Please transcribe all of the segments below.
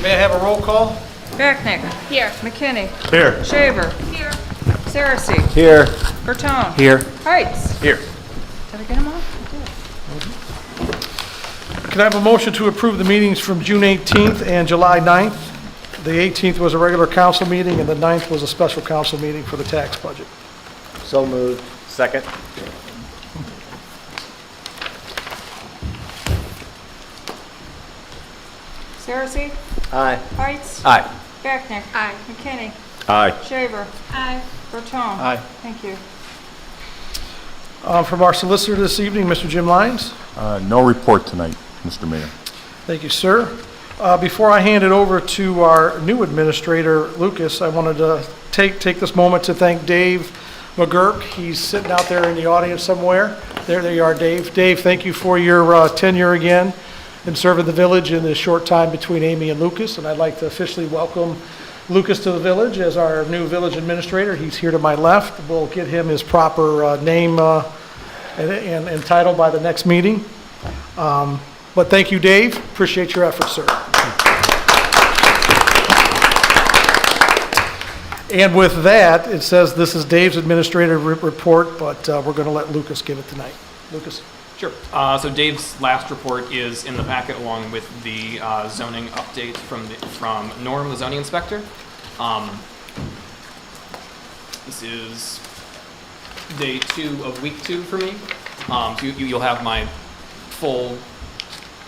May I have a roll call? Becknick. Here. McKinney. Here. Shaver. Here. Saracey. Here. Bertone. Here. Heights. Here. Did I get them all? Can I have a motion to approve the meetings from June 18th and July 9th? The 18th was a regular council meeting, and the 9th was a special council meeting for the tax budget. So moved. Second. Saracen, Aye. Heights. Aye. Becknick. Aye. McKinney. Aye. Shaver. Aye. Bertone. Aye. Thank you. From our solicitor this evening, Mr. Jim Lyons. No report tonight, Mr. Mayor. Thank you, sir. Before I hand it over to our new administrator, Lucas, I wanted to take this moment to thank Dave McGurk. He's sitting out there in the audience somewhere. There you are, Dave. Dave, thank you for your tenure again in serving the village in the short time between Amy and Lucas. And I'd like to officially welcome Lucas to the village as our new village administrator. He's here to my left. We'll get him his proper name and title by the next meeting. But thank you, Dave. Appreciate your efforts, sir. And with that, it says this is Dave's administrative report, but we're going to let Lucas give it tonight. Lucas? Sure. So Dave's last report is in the packet along with the zoning update from Norm, the zoning inspector. This is day 2 of week 2 for me. So you'll have my full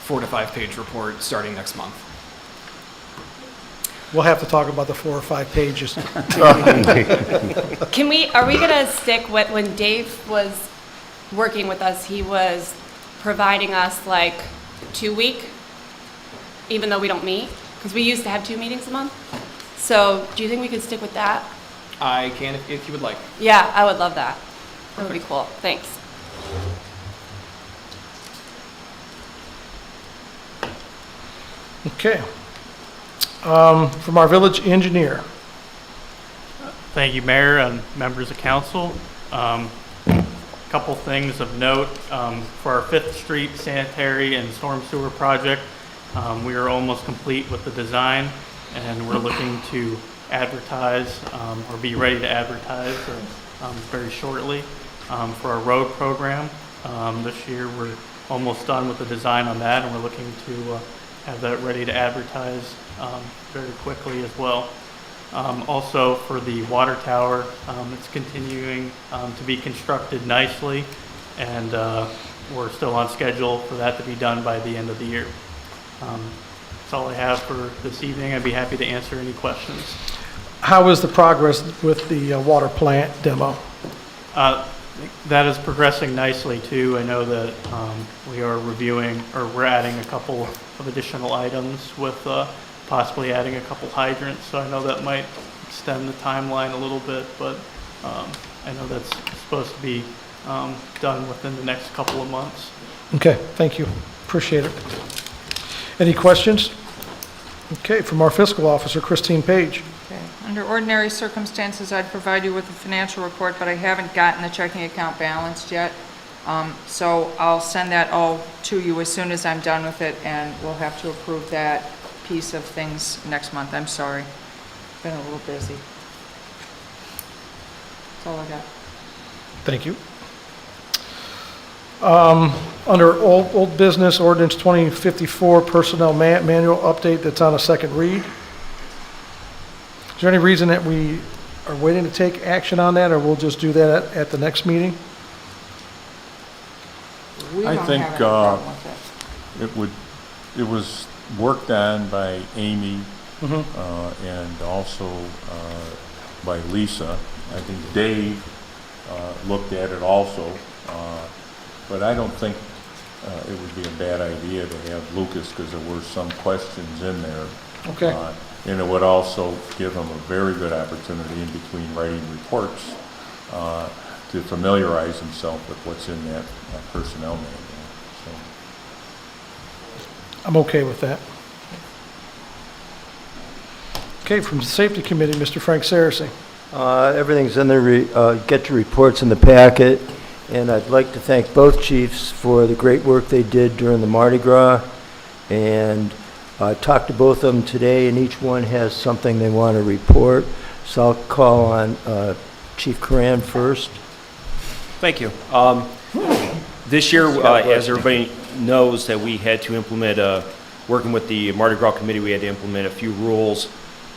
4 to 5 page report starting next month. We'll have to talk about the 4 or 5 pages. Are we gonna stick with, when Dave was working with us, he was providing us like 2 week, even though we don't meet? Because we used to have 2 meetings a month. So do you think we could stick with that? I can if you would like. Yeah, I would love that. That would be cool. Thanks. Okay. From our village engineer. Thank you, Mayor and members of council. Couple things of note. For our 5th Street sanitary and storm sewer project, we are almost complete with the design, and we're looking to advertise or be ready to advertise very shortly for our road program. This year we're almost done with the design on that, and we're looking to have that ready to advertise very quickly as well. Also for the water tower, it's continuing to be constructed nicely, and we're still on schedule for that to be done by the end of the year. That's all I have for this evening. I'd be happy to answer any questions. How is the progress with the water plant demo? That is progressing nicely too. I know that we are reviewing, or we're adding a couple of additional items with possibly adding a couple hydrants. So I know that might extend the timeline a little bit, but I know that's supposed to be done within the next couple of months. Okay, thank you. Appreciate it. Any questions? Okay, from our fiscal officer, Christine Page. Okay. Under ordinary circumstances, I'd provide you with a financial report, but I haven't gotten the checking account balanced yet. So I'll send that all to you as soon as I'm done with it, and we'll have to approve that piece of things next month. I'm sorry. Been a little busy. That's all I got. Thank you. Under old business, ordinance 2054 personnel manual update that's on a second read. Is there any reason that we are waiting to take action on that, or we'll just do that at the next meeting? We I don't think, have any problem with it. It was worked on by Amy and also by Lisa. I think Dave looked at it also, but I don't think it would be a bad idea to have Lucas, because there were some questions in there. Okay. And it would also give him a very good opportunity in between writing reports to familiarize himself with what's in that personnel manual. So. I'm okay with that. Okay, from the Safety Committee, Mr. Frank Saracen. Everything's in the, get your reports in the packet, and I'd like to thank both chiefs for the great work they did during the Mardi Gras, and I talked to both of them today, and each one has something they want to report, so I'll call on Chief Coran first. Thank you. This year, as everybody knows, that we had to implement, working with the Mardi Gras committee, we had to implement a few rules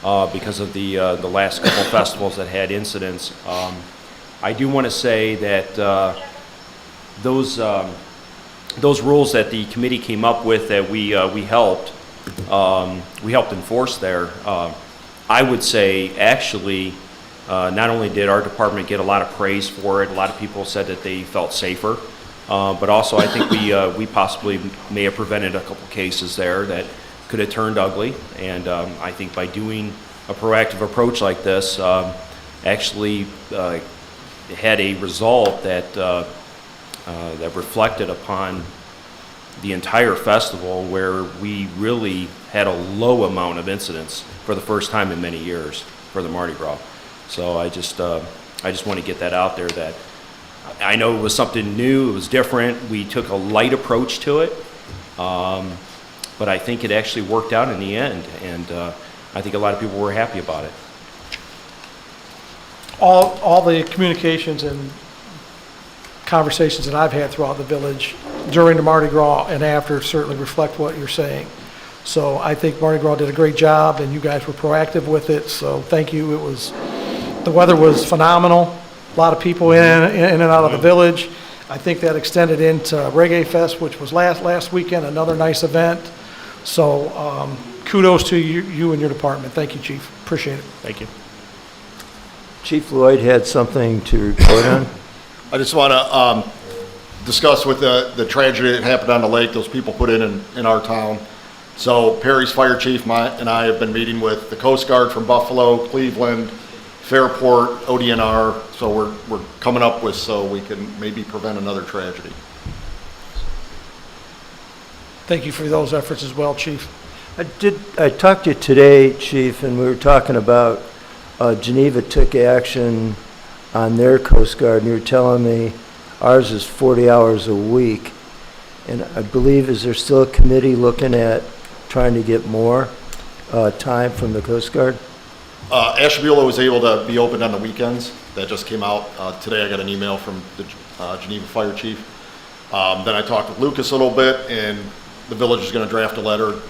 because of the last couple festivals that had incidents. I do want to say that those rules that the committee came up with, that we helped, we helped enforce there. I would say, actually, not only did our department get a lot of praise for it, a lot of people said that they felt safer, but also I think we possibly may have prevented a couple cases there that could have turned ugly. And I think by doing a proactive approach like this, actually had a result that that reflected upon the entire festival, where we really had a low amount of incidents for the first time in many years for the Mardi Gras. So I just want to get that out there, that I know it was something new, it was different, we took a light approach to it, but I think it actually worked out in the end, and I think a lot of people were happy about it. All the communications and conversations that I've had throughout the village during the Mardi Gras and after certainly reflect what you're saying. So I think Mardi Gras did a great job, and you guys were proactive with it, so thank you. The weather was phenomenal, a lot of people in and out of the village. I think that extended into Reggae Fest, which was last weekend, another nice event. So kudos to you and your department. Thank you, Chief. Appreciate it. Thank you. Chief Lloyd had something to report on. I just want to discuss with the tragedy that happened on the lake, those people put in our town. So Perry's fire chief and I have been meeting with the Coast Guard from Buffalo, Cleveland, Fairport, ODNR, so we're coming up with, so we can maybe prevent another tragedy. Thank you for those efforts as well, Chief. I talked to you today, Chief, and we were talking about Geneva took action on their Coast Guard, and you were telling me ours is 40 hours a week. And I believe, is there still a committee looking at trying to get more time from the Coast Guard? Ashtabula was able to be opened on the weekends. That just came out. Today I got an email from the Geneva Fire Chief. Then I talked with Lucas a little bit, and the village is going to draft a letter.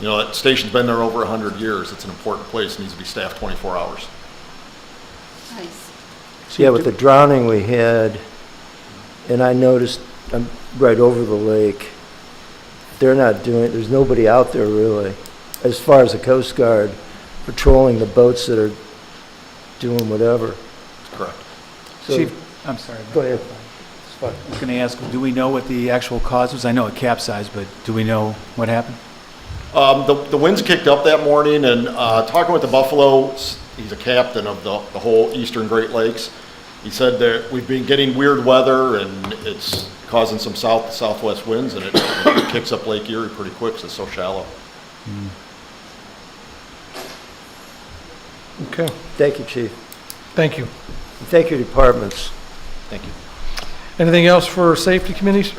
You know, that station's been there over 100 years. It's an important place. It needs to be staffed 24 hours. Nice. Yeah, with the drowning we had, and I noticed I'm right over the lake, there's nobody out there really, as far as the Coast Guard, patrolling the boats that are doing whatever. That's correct. So- Chief, I'm sorry. Go ahead. I was going to ask, do we know what the actual cause was? I know it capsized, but do we know what happened? The winds kicked up that morning, and talking with the Buffalo, he's a captain of the whole eastern Great Lakes. He said that we've been getting weird weather, and it's causing some southwest winds, and it kicks up Lake Erie pretty quick because it's so shallow. Okay, Thank you, Chief. thank you. And thank your departments. Thank you. Anything else for safety committees?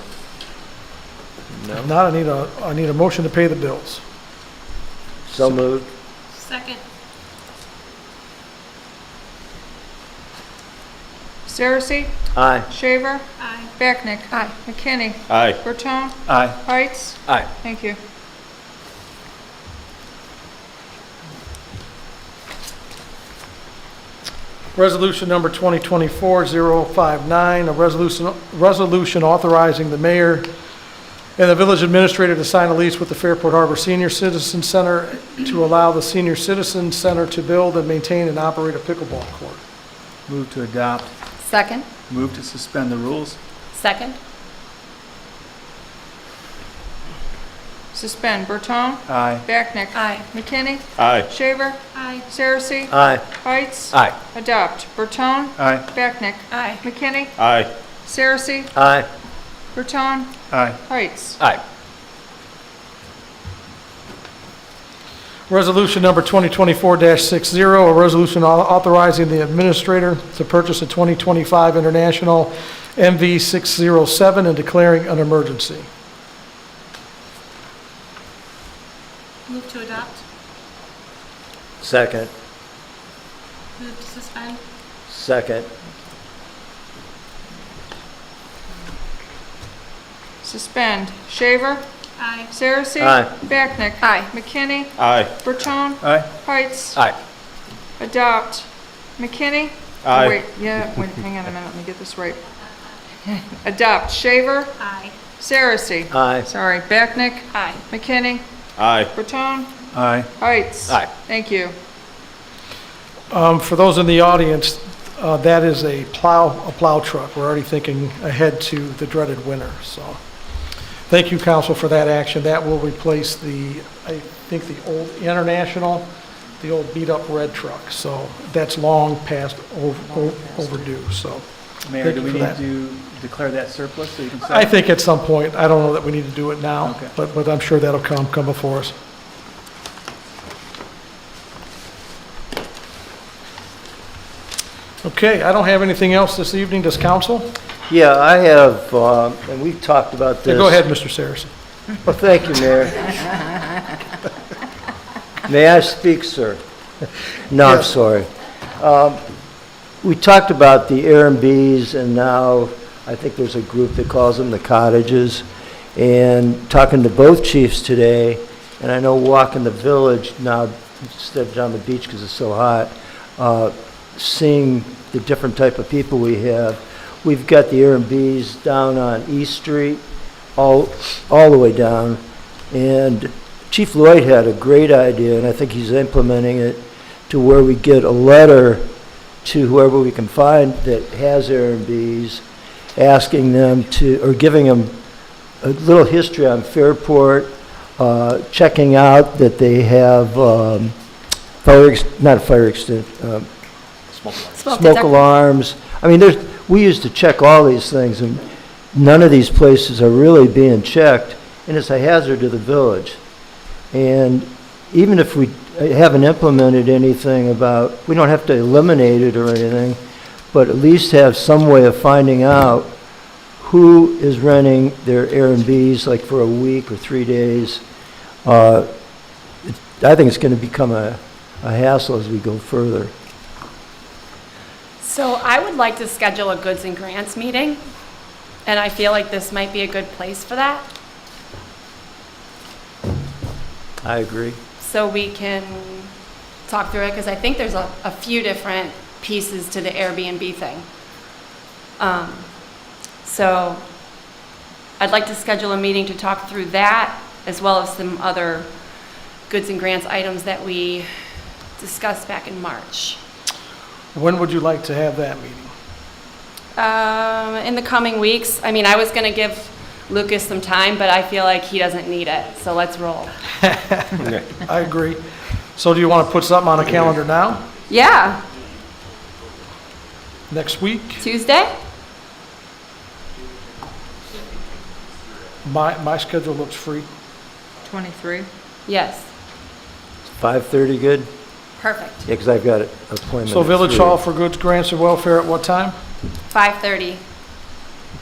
No. If not, I need a motion to pay the bills. So moved. Second. Saracen? Aye. Shaver? Aye. Backnick? Aye. McKinney? Aye. Bertone? Aye. Heights? Aye. Thank you. Resolution number 2024-059, a resolution authorizing the mayor and the village administrator to sign a lease with the Fairport Harbor Senior Citizen Center to allow the Senior Citizen Center to build and maintain and operate a pickleball court. Move to adopt. Second. Move to suspend the rules. Second. Suspend. Bertone? Aye. Backnick? Aye. McKinney? Aye. Shaver? Aye. Saracen? Aye. Heights? Aye. Adopt. Bertone? Aye. Backnick? Aye. McKinney? Aye. Saracen? Aye. Bertone? Aye. Heights? Aye. Resolution number 2024-60, a resolution authorizing the administrator to purchase a 2025 International MV607 and declaring an emergency. Move to adopt. Second. Move to suspend. Second. Suspend. Shaver? Aye. Saracen? Aye. Backnick? Aye. McKinney? Aye. Bertone? Aye. Heights? Aye. Adopt. McKinney? Aye. Oh, wait, hang on a minute, let me get this right. Adopt. Shaver? Aye. Saracen? Aye. Sorry, Backnick? Aye. McKinney? Aye. Bertone, Aye. Heights. Aye. Thank you. For those in the audience, that is a plow truck. We're already thinking ahead to the dreaded winter, so. Thank you, council, for that action. That will replace I think the old International, the old beat-up red truck. So that's long past overdue, so. Mayor, Thank do you we for need that. to declare that surplus so you can sell I it? think at some point, I don't know that we need to do it now, Okay. but I'm sure that'll come before us. Okay, I don't have anything else this evening. Does council? Yeah, I have, and we've talked about this. Go ahead, Mr. Saracen. Well, thank you, Mayor. May I speak, sir? No, I'm Yes. sorry. We talked about the Airbnbs, and now I think there's a group that calls them the cottages. And talking to both chiefs today, and I know walking the village now instead of down the beach because it's so hot, seeing the different type of people we have. We've got the Airbnbs down on East Street, all the way down. And Chief Lloyd had a great idea, and I think he's implementing it, to where we get a letter to whoever we can find that has Airbnbs, asking them to, or giving them a little history on Fairport, checking out that they have smoke alarms. I mean, we used to check all these things, and none of these places are really being checked, and it's a hazard to the village. And even if we haven't implemented anything about, we don't have to eliminate it or anything, but at least have some way of finding out who is renting their Airbnbs, like for a week or 3 days. I think it's going to become a hassle as we go further. So I would like to schedule a goods and grants meeting, and I feel like this might be a good place for that. I agree. So we can talk through it, because I think there's a few different pieces to the Airbnb thing. So I'd like to schedule a meeting to talk through that, as well as some other goods and grants items that we discussed back in March. When would you like to have that meeting? In the coming weeks. I mean, I was going to give Lucas some time, but I feel like he doesn't need it, so let's roll. I agree. So do you want to put something on a calendar now, Yeah, next week? Tuesday? My schedule looks free. 23. Yes, 5:30 good? perfect. Yeah, because I've got an appointment. So at Village 3. Hall for goods, grants, and welfare at what time? 5:30.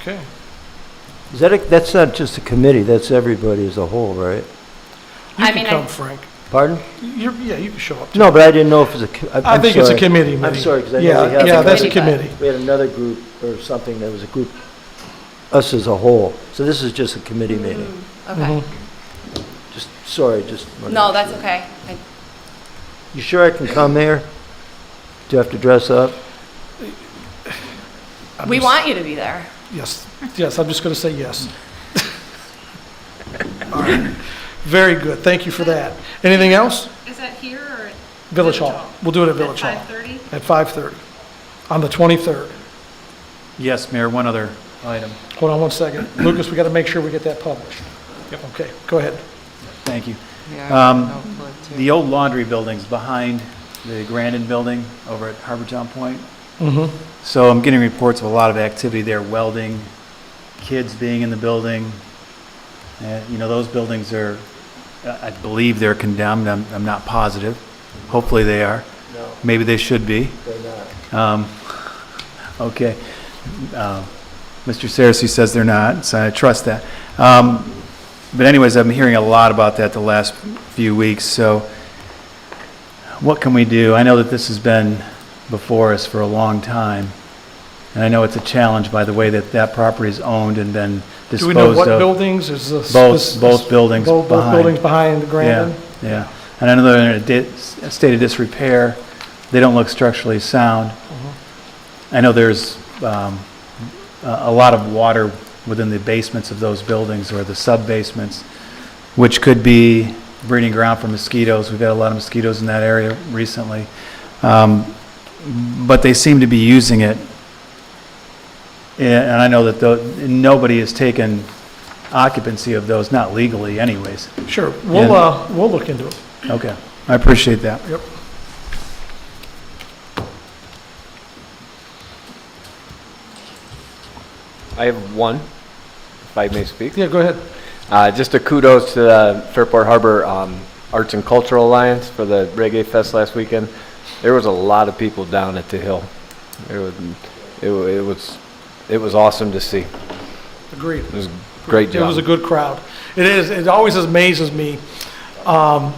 Okay. Is that that's not just a committee, that's everybody as a whole, right? You I can mean, come, Frank. Pardon? Yeah, you can show up. No, but I didn't know if it was I think it's a committee I'm meeting. sorry, because I know Yeah, we have. yeah, that's a committee, but- committee. We had another group or something that was a group, us as a whole. So this is just a committee meeting. Okay. Just, sorry, just. wanted No, to- that's okay. You sure I can come there? Do I have to dress up? We want you to be there. Yes, yes, I'm just going to say yes. All right. Very good, thank you for that. Anything else? Is that here or? Village Hall. We'll do it at Village Hall. 5:30? At 5:30, on the 23rd. Yes, Mayor, one other item. Hold on one second. Lucas, we got to make sure we get that published. Yep. Okay, go ahead. Thank you. Yeah, no clue, too. The old laundry building's behind the Grandin building over at Harbor Town Point. So I'm getting reports of a lot of activity there, welding, kids being in the building. You know, those buildings are, I believe they're condemned. I'm not positive. Hopefully they are. No, Maybe they should be. they're not. Okay. Mr. Saracen says they're not, so I trust that. But anyways, I'm hearing a lot about that the last few weeks, so what can we do? I know that this has been before us for a long time, and I know it's a challenge by the way that that property is owned and been Do disposed we know of. what buildings is this? Both buildings Both behind. buildings behind Grandin? Yeah. And I know they're in a state of disrepair. They don't look structurally sound. I know there's a lot of water within the basements of those buildings or the sub-basements, which could be breeding ground for mosquitoes. We've had a lot of mosquitoes in that area recently. But they seem to be using it. And I know that nobody has taken occupancy of those, not legally anyways. Sure, we'll look into it. Okay, I appreciate that. Yep. I have one, if I may speak. Yeah, go ahead. Just a kudos to the Fairport Harbor Arts and Cultural Alliance for the Reggae Fest last weekend. There was a lot of people down at the Hill. It was awesome to see. Agreed. It was a great job. It was a good crowd. It is. It always amazes me, the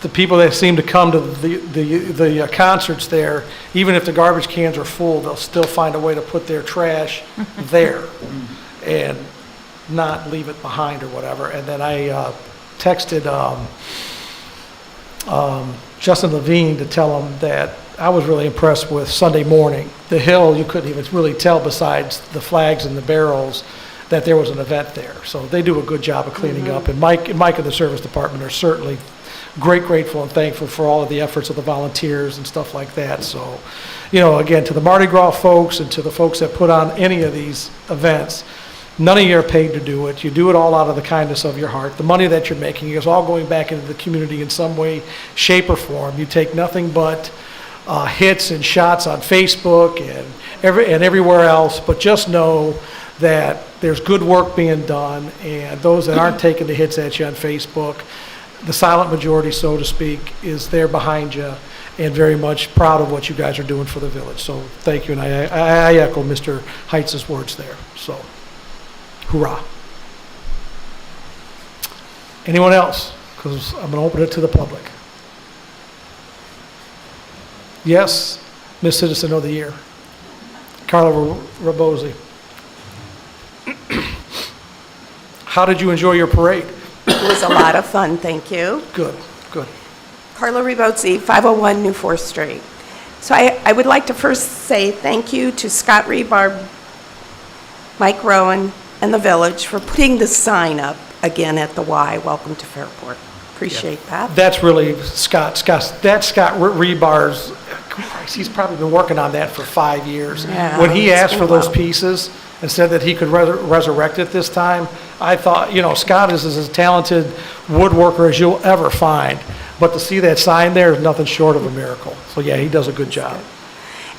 people that seem to come to the concerts there. Even if the garbage cans are full, they'll still find a way to put their trash there and not leave it behind or whatever. And then I texted Justin Levine to tell him that I was really impressed with Sunday morning. The Hill, you couldn't even really tell besides the flags and the barrels that there was an event there. So they do a good job of cleaning up. And Mike and the service department are certainly grateful and thankful for all of the efforts of the volunteers and stuff like that. So, you know, again, to the Mardi Gras folks and to the folks that put on any of these events, none of you are paid to do it. You do it all out of the kindness of your heart. The money that you're making is all going back into the community in some way, shape, or form. You take nothing but hits and shots on Facebook and everywhere else, but just know that there's good work being done, and those that aren't taking the hits at you on Facebook, the silent majority, so to speak, is there behind you and very much proud of what you guys are doing for the village. So thank you, and I echo Mr. Heitz's words there. So, hoorah. Anyone else? Because I'm going to open it to the public. Yes, Miss Citizen of the Year, Carla Rabosi. How did you enjoy your parade? It was a lot of fun, thank you. Good, good. Carla Ribozzi, 501 New 4th Street. So I would like to first say thank you to Scott Rebarb, Mike Rowan, and the village for putting the sign up again at the Y, Welcome to Fairport. Appreciate that. That's really Scott Rebar's, Christ, he's probably been working on that for 5 years. Yeah, When he it's asked been for a those while. pieces and said that he could resurrect it this time, I thought, you know, Scott is as talented woodworker as you'll ever find. But to see that sign there is nothing short of a miracle. So yeah, he does a good job.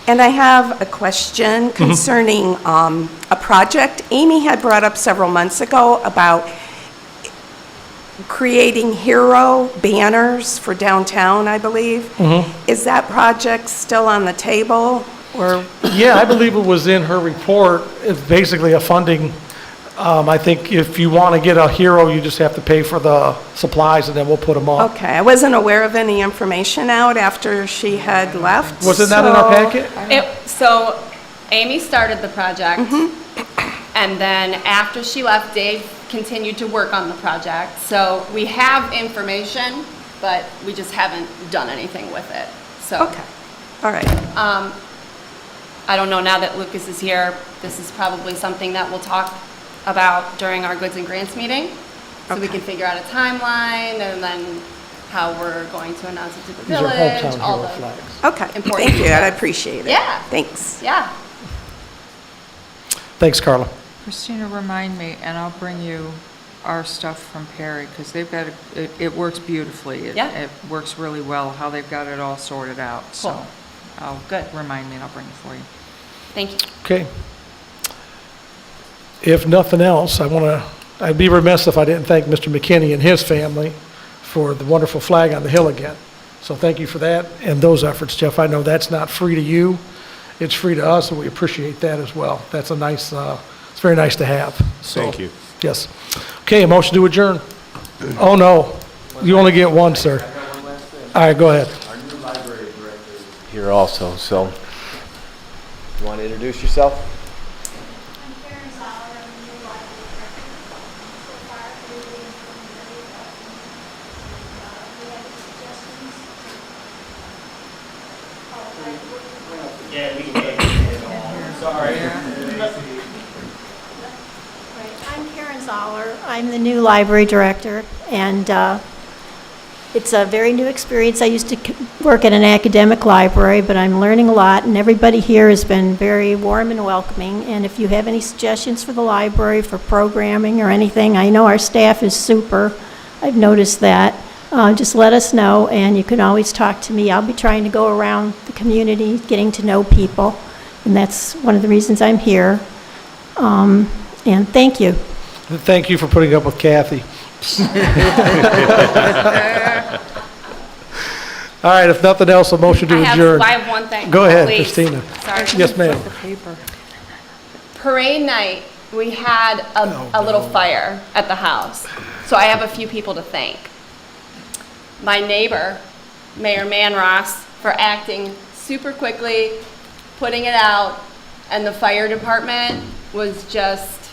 And I have a question concerning a project Amy had brought up several months ago about creating hero banners for downtown, I believe. Is that project still on the table, or? Yeah, I believe it was in her report. It's basically a funding. I think if you want to get a hero, you just have to pay for the supplies and then we'll put them up. Okay, I wasn't aware of any information out after she had left. Was it not in our packet? So Amy started the project, and then after she left, Dave continued to work on the project. So we have information, but we just haven't done anything with it. So Okay, all right. I don't know, now that Lucas is here, this is probably something that we'll talk about during our goods and grants meeting. So we can figure out a timeline and then how we're going to announce it to the These are village, hometown all hero the flags. Okay, important thank you, I stuff. appreciate it. Yeah. Thanks. Yeah. Thanks, Carla. Christina, remind me, and I'll bring you our stuff from Perry, because they've got, it works beautifully. Yeah. It works really well, how they've got it all sorted out. Cool. So Good. remind me and I'll bring it for you. Thank you. Okay. If nothing else, I'd be remiss if I didn't thank Mr. McKinney and his family for the wonderful flag on the hill again. So thank you for that and those efforts, Jeff. I know that's not free to you. It's free to us, and we appreciate that as well. That's a nice, it's very nice to have. So, Thank you. Yes. Okay, a motion to adjourn. Oh, no. You only get one, sir. All right, go ahead. Our new library director is here also, so. You want to introduce yourself? I'm Karen Zoller. I'm the new library director. And it's a very new experience. I used to work at an academic library, but I'm learning a lot, and everybody here has been very warm and welcoming. And if you have any suggestions for the library, for programming or anything, I know our staff is super. I've noticed that. Just let us know, and you can always talk to me. I'll be trying to go around the community, getting to know people, and that's one of the reasons I'm here. And thank you. Thank you for putting up with Kathy. All right, if nothing else, a motion to adjourn. I have one thing. Go ahead, please. Christina. Sorry. Yes, ma'am. Parade night, we had a little fire at the house. So I have a few people to thank. My neighbor, Mayor Manross, for acting super quickly, putting it out, and the fire department was just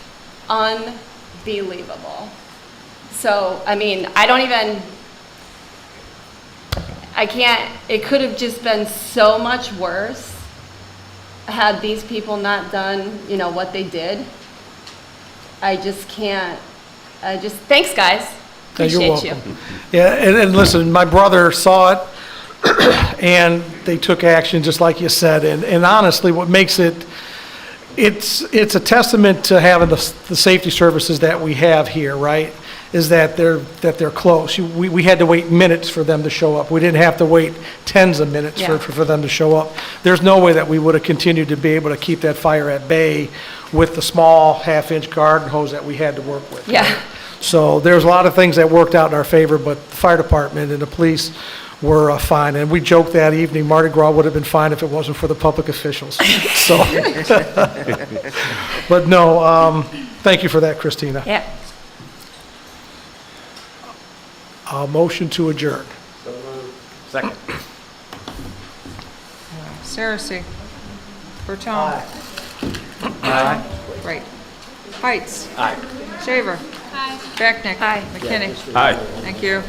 unbelievable. So, I mean, it could have just been so much worse had these people not done, what they did. Thanks, guys. Appreciate You're welcome. Yeah, and listen, my brother saw it, and they took action, just like you said. And honestly, what makes it's a testament to having the safety services that we have here, right? Is that they're close. We had to wait minutes for them to show up. We didn't have to wait tens of minutes for them to show up. There's no way that we would have continued to be able to keep that fire at bay with the small half-inch garden hose that we had to work with. Yeah. Right? So there's a lot of things that worked out in our favor, but the fire department and the police were fine. And we joked that evening, Mardi Gras would have been fine if it wasn't for the public officials. So, but no, thank you for that, Christina. Yeah. Motion to adjourn. Second. Saracen. Bertone. Aye. Right. Heights. Aye. Shaver. Aye. Becknick. Aye. McKinney. Aye. Thank you.